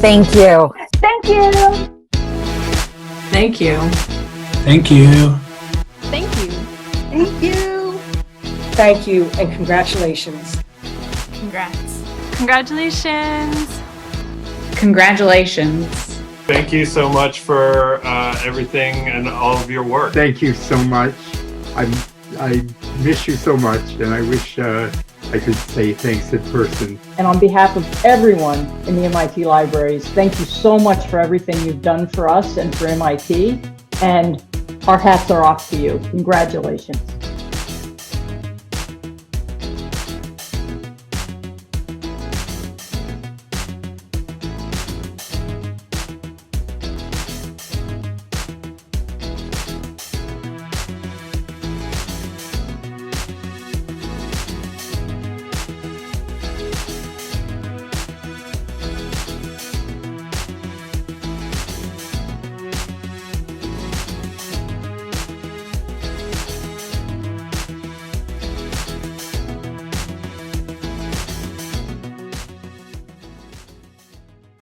Thank you. Thank you. Thank you. Thank you. Thank you. Thank you. Thank you and congratulations. Congrats. Congratulations. Congratulations. Thank you so much for everything and all of your work. Thank you so much. I miss you so much, and I wish I could say thanks in person. And on behalf of everyone in the MIT libraries, thank you so much for everything you've done for us and for MIT. And our hats are off to you. Congratulations.